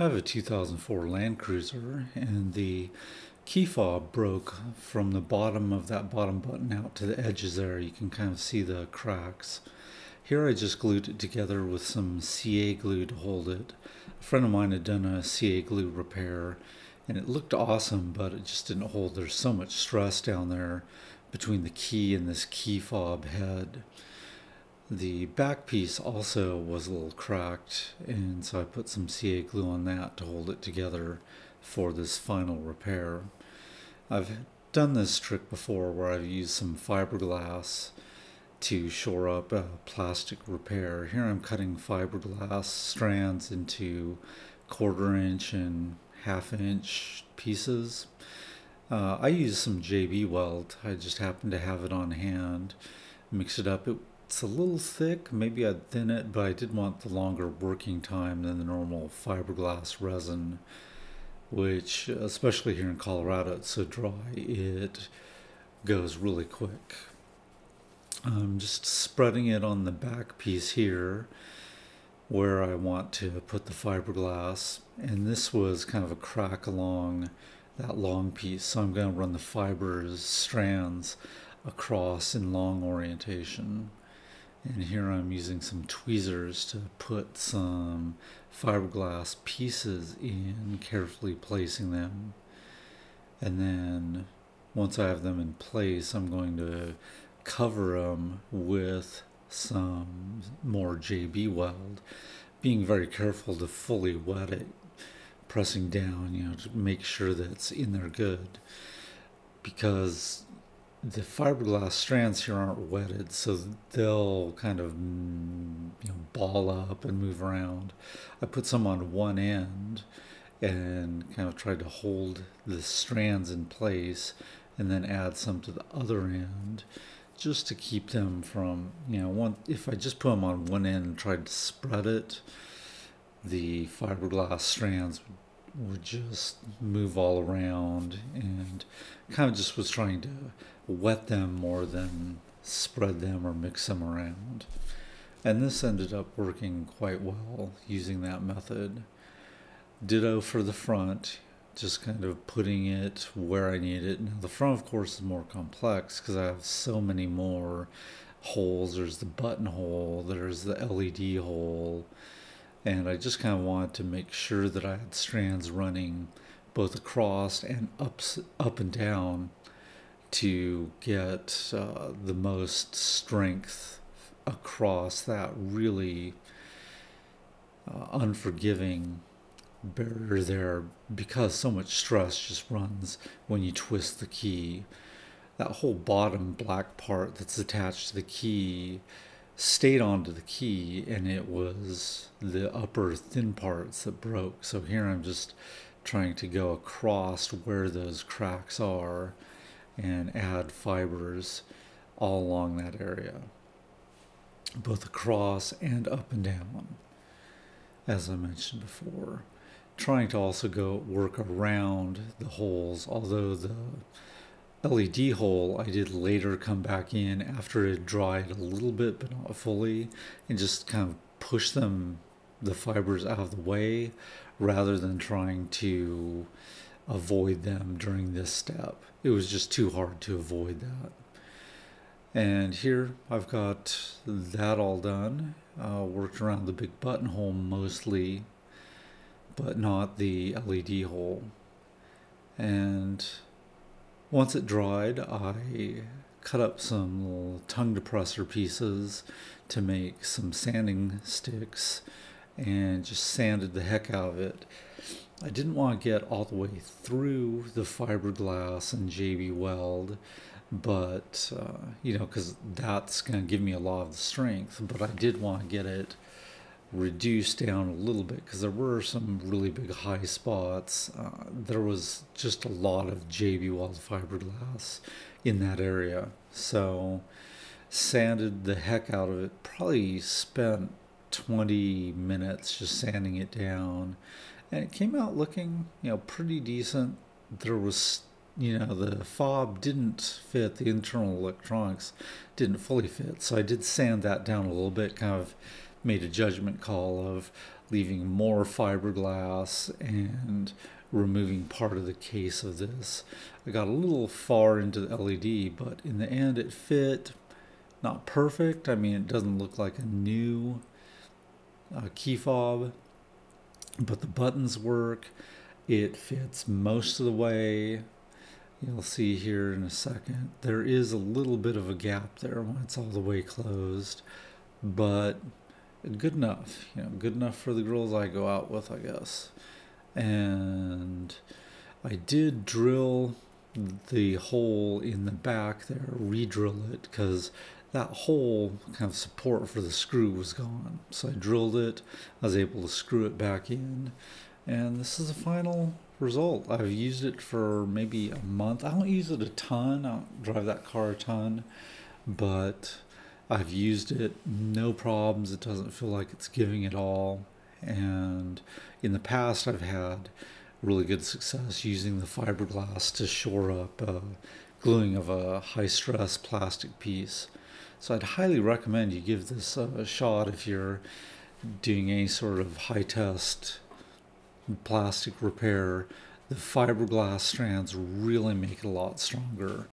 I have a 2004 Land Cruiser, and the key fob broke from the bottom of that bottom button out to the edges there. You can kind of see the cracks. Here I just glued it together with some CA glue to hold it. A friend of mine had done a CA glue repair, and it looked awesome, but it just didn't hold. There's so much stress down there between the key and this key fob head. The back piece also was a little cracked, and so I put some CA glue on that to hold it together for this final repair. I've done this trick before where I've used some fiberglass to shore up a plastic repair. Here I'm cutting fiberglass strands into 1/4 inch and 1/2 inch pieces. I used some JB Weld. I just happened to have it on hand. Mix it up. It's a little thick, maybe I'd thin it, but I did want the longer working time than the normal fiberglass resin, which, especially here in Colorado, it's so dry, it goes really quick. I'm just spreading it on the back piece here where I want to put the fiberglass, and this was kind of a crack along that long piece, so I'm going to run the fibers strands across in long orientation. And here I'm using some tweezers to put some fiberglass pieces in, carefully placing them. And then once I have them in place, I'm going to cover them with some more JB Weld, being very careful to fully wet it, pressing down, to make sure that it's in there good, because the fiberglass strands here aren't wetted, so they'll kind of ball up and move around. I put some on one end and kind of tried to hold the strands in place, and then add some to the other end just to keep them from, if I just put them on one end and tried to spread it, the fiberglass strands would just move all around, and kind of just was trying to wet them more than spread them or mix them around. And this ended up working quite well using that method. Ditto for the front, just kind of putting it where I need it. Now the front, of course, is more complex because I have so many more holes. There's the buttonhole, there's the LED hole, and I just kind of wanted to make sure that I had strands running both across and up and down to get the most strength across that really unforgiving barrier there, because so much stress just runs when you twist the key. That whole bottom black part that's attached to the key stayed onto the key, and it was the upper thin parts that broke. So here I'm just trying to go across where those cracks are and add fibers all along that area, both across and up and down, as I mentioned before. Trying to also work around the holes, although the LED hole I did later come back in after it dried a little bit but not fully, and just kind of push the fibers out of the way rather than trying to avoid them during this step. It was just too hard to avoid that. And here I've got that all done. Worked around the big buttonhole mostly, but not the LED hole. And once it dried, I cut up some little tongue depressor pieces to make some sanding sticks and just sanded the heck out of it. I didn't want to get all the way through the fiberglass and JB Weld, but, because that's going to give me a lot of the strength, but I did want to get it reduced down a little bit because there were some really big high spots. There was just a lot of JB Weld fiberglass in that area, so sanded the heck out of it. Probably spent 20 minutes just sanding it down, and it came out looking pretty decent. There was the fob didn't fit, the internal electronics didn't fully fit, so I did sand that down a little bit, kind of made a judgment call of leaving more fiberglass and removing part of the case of this. I got a little far into the LED, but in the end it fit. Not perfect. I mean, it doesn't look like a new key fob, but the buttons work. It fits most of the way. You'll see here in a second, there is a little bit of a gap there when it's all the way closed, but good enough, good enough for the girls I go out with, I guess. And I did drill the hole in the back there, re-drill it, because that whole kind of support for the screw was gone. So I drilled it, I was able to screw it back in, and this is the final result. I've used it for maybe a month. I don't use it a ton, I don't drive that car a ton, but I've used it, no problems. It doesn't feel like it's giving at all. And in the past I've had really good success using the fiberglass to shore up gluing of a high stress plastic piece. So I'd highly recommend you give this a shot if you're doing any sort of high test plastic repair. The fiberglass strands really make it a lot stronger.